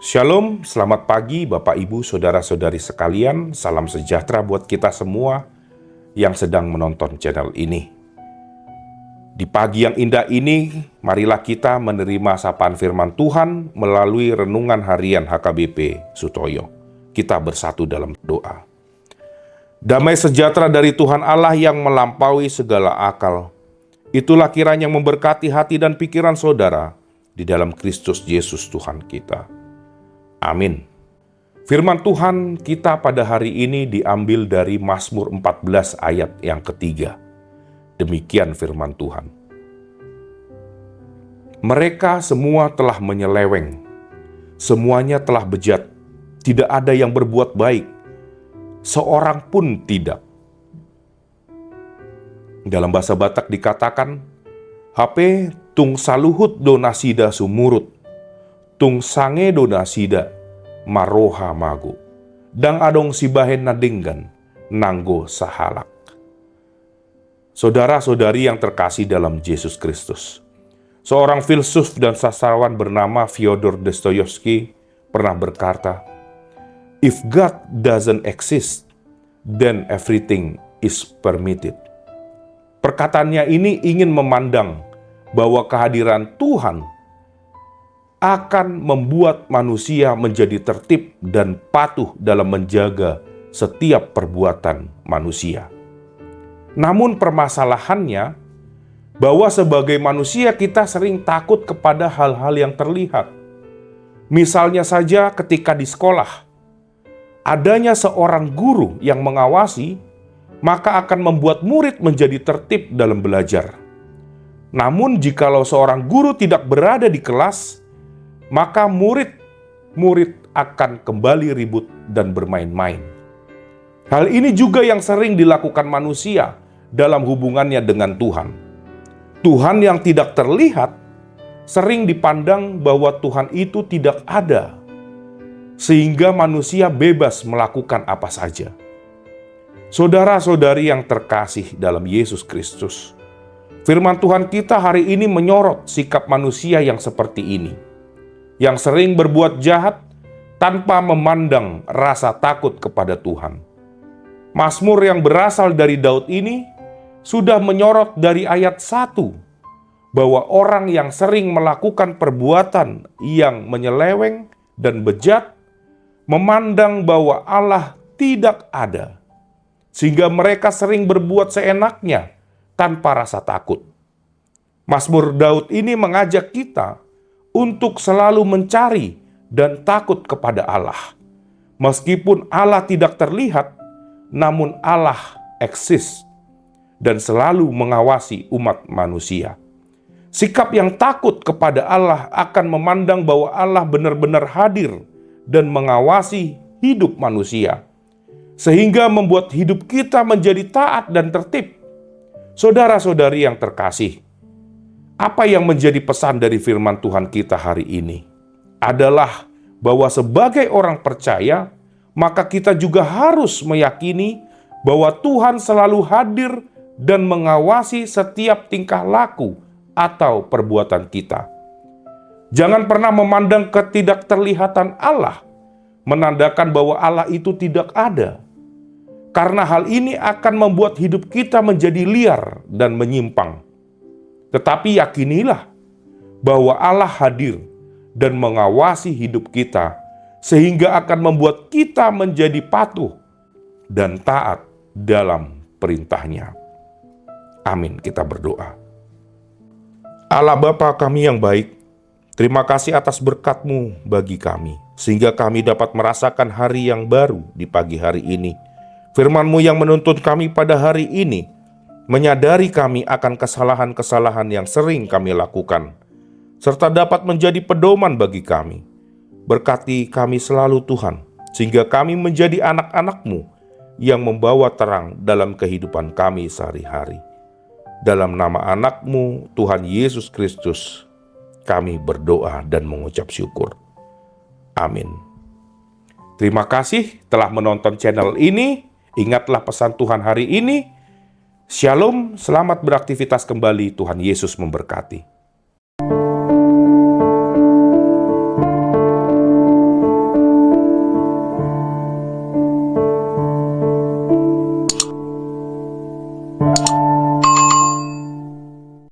Shalom, selamat pagi Bapak Ibu Saudara-saudari sekalian. Salam sejahtera buat kita semua yang sedang menonton channel ini. Di pagi yang indah ini, marilah kita menerima sapaan firman Tuhan melalui renungan harian HKBP Sutoyo. Kita bersatu dalam doa. Damai sejahtera dari Tuhan Allah yang melampaui segala akal, itulah kiranya memberkati hati dan pikiran saudara di dalam Kristus Yesus Tuhan kita. Amin. Firman Tuhan kita pada hari ini diambil dari Mazmur 14 ayat yang ketiga. Demikian firman Tuhan. Mereka semua telah menyeleweng, semuanya telah bejat, tidak ada yang berbuat baik, seorang pun tidak. Dalam bahasa Batak dikatakan, HP tung saluhut do nasida sumurut, tung sange do nasida maroha mago, dang adong sibahen nadinggan, nanggo sahalak. Saudara-saudari yang terkasih dalam Yesus Kristus, seorang filsuf dan sastrawan bernama Fyodor Dostoyevsky pernah berkata, "If God doesn't exist, then everything is permitted." Perkataannya ini ingin memandang bahwa kehadiran Tuhan akan membuat manusia menjadi tertib dan patuh dalam menjaga setiap perbuatan manusia. Namun permasalahannya, bahwa sebagai manusia kita sering takut kepada hal-hal yang terlihat. Misalnya saja ketika di sekolah, adanya seorang guru yang mengawasi, maka akan membuat murid menjadi tertib dalam belajar. Namun jikalau seorang guru tidak berada di kelas, maka murid akan kembali ribut dan bermain-main. Hal ini juga yang sering dilakukan manusia dalam hubungannya dengan Tuhan. Tuhan yang tidak terlihat sering dipandang bahwa Tuhan itu tidak ada, sehingga manusia bebas melakukan apa saja. Saudara-saudari yang terkasih dalam Yesus Kristus, firman Tuhan kita hari ini menyorot sikap manusia yang seperti ini, yang sering berbuat jahat tanpa memandang rasa takut kepada Tuhan. Mazmur yang berasal dari Daud ini sudah menyorot dari ayat 1 bahwa orang yang sering melakukan perbuatan yang menyeleweng dan bejat memandang bahwa Allah tidak ada, sehingga mereka sering berbuat seenaknya tanpa rasa takut. Mazmur Daud ini mengajak kita untuk selalu mencari dan takut kepada Allah. Meskipun Allah tidak terlihat, namun Allah eksis dan selalu mengawasi umat manusia. Sikap yang takut kepada Allah akan memandang bahwa Allah benar-benar hadir dan mengawasi hidup manusia, sehingga membuat hidup kita menjadi taat dan tertib. Saudara-saudari yang terkasih, apa yang menjadi pesan dari firman Tuhan kita hari ini adalah bahwa sebagai orang percaya, maka kita juga harus meyakini bahwa Tuhan selalu hadir dan mengawasi setiap tingkah laku atau perbuatan kita. Jangan pernah memandang ketidakterlihatan Allah menandakan bahwa Allah itu tidak ada, karena hal ini akan membuat hidup kita menjadi liar dan menyimpang. Tetapi yakinilah bahwa Allah hadir dan mengawasi hidup kita, sehingga akan membuat kita menjadi patuh dan taat dalam perintah-Nya. Amin, kita berdoa. Allah Bapa kami yang baik, terima kasih atas berkat-Mu bagi kami, sehingga kami dapat merasakan hari yang baru di pagi hari ini. Firman-Mu yang menuntun kami pada hari ini, menyadari kami akan kesalahan-kesalahan yang sering kami lakukan, serta dapat menjadi pedoman bagi kami. Berkati kami selalu Tuhan, sehingga kami menjadi anak-anak-Mu yang membawa terang dalam kehidupan kami sehari-hari. Dalam nama anak-Mu, Tuhan Yesus Kristus, kami berdoa dan mengucap syukur. Amin. Terima kasih telah menonton channel ini. Ingatlah pesan Tuhan hari ini. Shalom, selamat beraktivitas kembali. Tuhan Yesus memberkati.